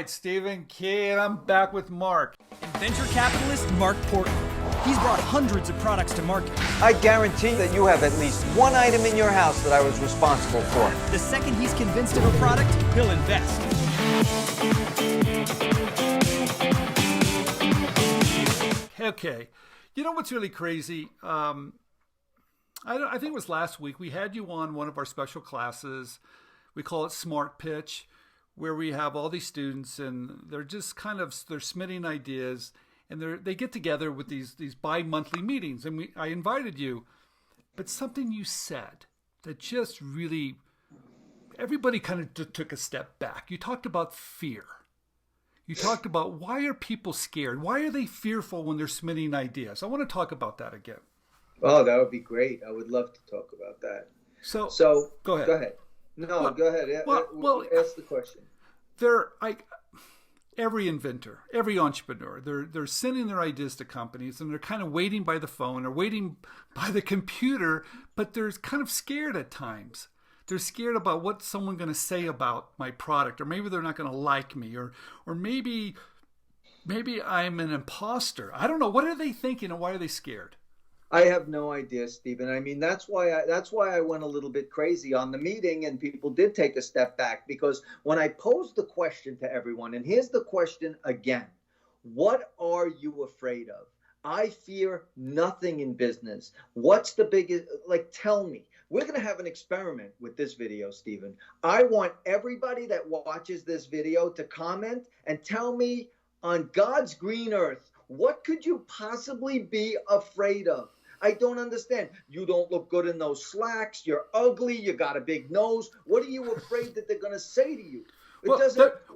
right, Stephen Key, and I'm back with Mark. Venture capitalist Marc Portney. He's brought hundreds of products to market. I guarantee that you have at least one item in your house that I was responsible for. The second he's convinced of a product, he'll invest. Okay, you know what's really crazy? I think it was last week. We had you on one of our special classes. We call it Smart Pitch, where we have all these students and they're just they're submitting ideas, and they get together with these bi-monthly meetings. And I invited you, but something you said that just really, everybody kind of took a step back. You talked about fear. You talked about, why are people scared? Why are they fearful when they're submitting ideas? I want to talk about that again. Oh, that would be great. I would love to talk about that. So go ahead. Go ahead. No, go ahead. Well, ask the question. Every inventor, every entrepreneur, they're sending their ideas to companies, and they're kind of waiting by the phone or waiting by the computer, but they're kind of scared at times. They're scared about what someone's going to say about my product, or maybe they're not going to like me, or maybe I'm an imposter. I don't know. What are they thinking, and why are they scared? I have no idea, Stephen. I mean, that's why I went a little bit crazy on the meeting, and people did take a step back, because when I posed the question to everyone, and here's the question again: what are you afraid of? I fear nothing in business. What's the biggest? Tell me. We're going to have an experiment with this video, Stephen. I want everybody that watches this video to comment and tell me, on God's green earth, what could you possibly be afraid of? I don't understand. You don't look good in those slacks. You're ugly. You got a big nose. What are you afraid that they're going to say to you? They're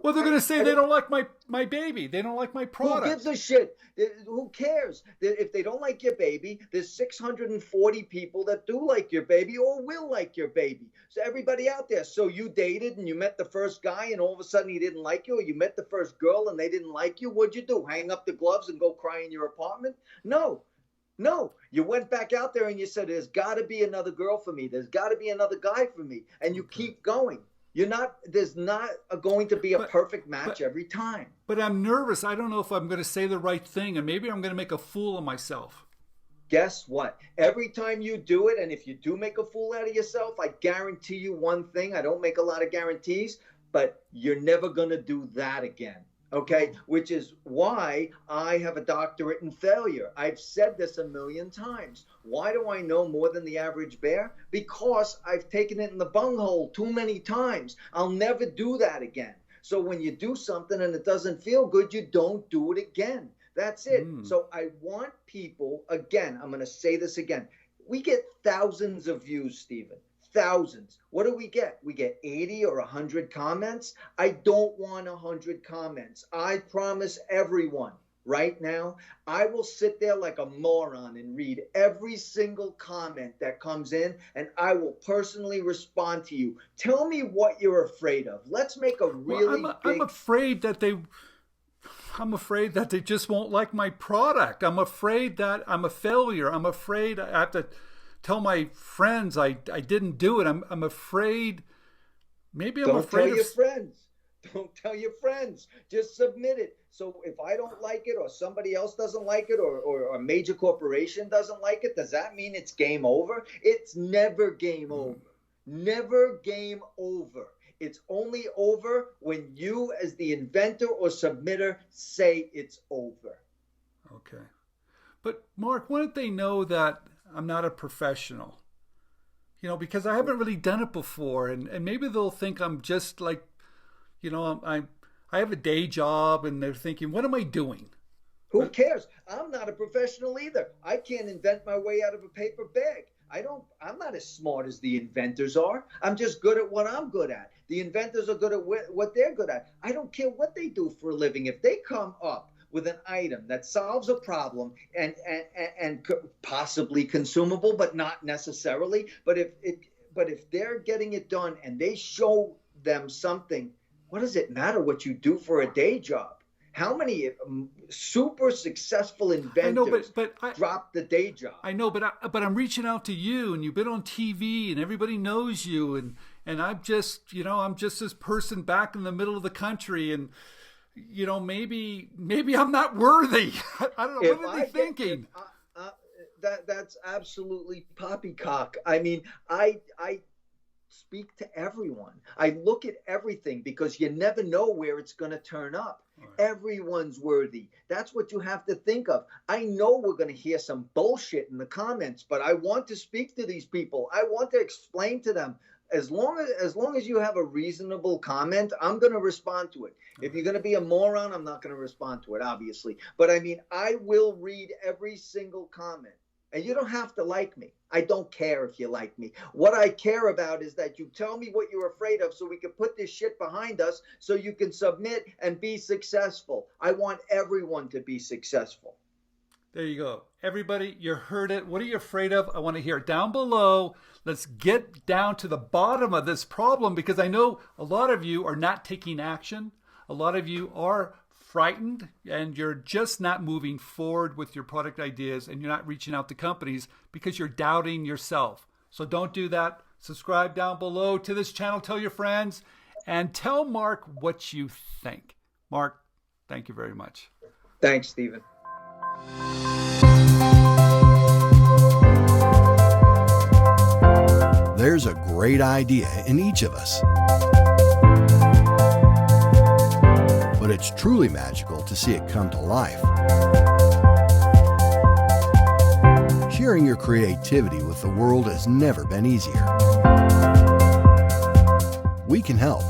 going to say they don't like my baby. They don't like my product. Who gives a shit? Who cares? If they don't like your baby, there's 640 people that do like your baby or will like your baby. So everybody out there. So you dated and you met the first guy, and all of a sudden he didn't like you, or you met the first girl and they didn't like you. What'd you do? Hang up the gloves and go cry in your apartment? No. You went back out there and you said, there's got to be another girl for me. There's got to be another guy for me. And you keep going. There's not going to be a perfect match every time. But I'm nervous. I don't know if I'm going to say the right thing, and maybe I'm going to make a fool of myself. Guess what? Every time you do it, and if you do make a fool out of yourself, I guarantee you one thing. I don't make a lot of guarantees, but you're never going to do that again. Okay, which is why I have a doctorate in failure. I've said this a million times. Why do I know more than the average bear? Because I've taken it in the bunghole too many times. I'll never do that again. So when you do something and it doesn't feel good, you don't do it again. That's it. So I want people, again, I'm going to say this again. We get thousands of views, Stephen. Thousands. What do we get? We get 80 or 100 comments. I don't want 100 comments. I promise everyone right now, I will sit there like a moron and read every single comment that comes in, and I will personally respond to you. Tell me what you're afraid of. Let's make a really I'm afraid that they just won't like my product. I'm afraid that I'm a failure. I'm afraid I have to tell my friends I didn't do it. I'm afraid. Maybe I'm afraid. Don't tell your friends. Don't tell your friends. Just submit it. So if I don't like it, or somebody else doesn't like it, or a major corporation doesn't like it, does that mean it's game over? It's never game over. Never game over. It's only over when you, as the inventor or submitter, say it's over. Okay. But Mark, why don't they know that I'm not a professional? Because I haven't really done it before, and maybe they'll think I'm just like, I have a day job, and they're thinking, what am I doing? Who cares? I'm not a professional either. I can't invent my way out of a paper bag. I'm not as smart as the inventors are. I'm just good at what I'm good at. The inventors are good at what they're good at. I don't care what they do for a living. If they come up with an item that solves a problem and possibly consumable, but not necessarily. But if they're getting it done and they show them something, what does it matter what you do for a day job? How many super successful inventors drop the day job? I know, but I'm reaching out to you, and you've been on TV, and everybody knows you, and I'm just, I'm just this person back in the middle of the country, and maybe I'm not worthy. I don't know. If What are I they thinking? That's absolutely poppycock. I mean, I speak to everyone. I look at everything because you never know where it's going to turn up. Right. Everyone's worthy. That's what you have to think of. I know we're going to hear some bullshit in the comments, but I want to speak to these people. I want to explain to them. As long as you have a reasonable comment, I'm going to respond to it. If you're going to be a moron, I'm not going to respond to it, obviously. But I mean, I will read every single comment. And you don't have to like me. I don't care if you like me. What I care about is that you tell me what you're afraid of so we can put this shit behind us so you can submit and be successful. I want everyone to be successful. There you go. Everybody, you heard it. What are you afraid of? I want to hear it down below. Let's get down to the bottom of this problem, because I know a lot of you are not taking action. A lot of you are frightened, and you're just not moving forward with your product ideas, and you're not reaching out to companies because you're doubting yourself. So don't do that. Subscribe down below to this channel. Tell your friends, and tell Marc what you think. Marc, thank you very much. Thanks, Stephen. There's a great idea in each of us. But it's truly magical to see it come to life. Sharing your creativity with the world has never been easier. We can help.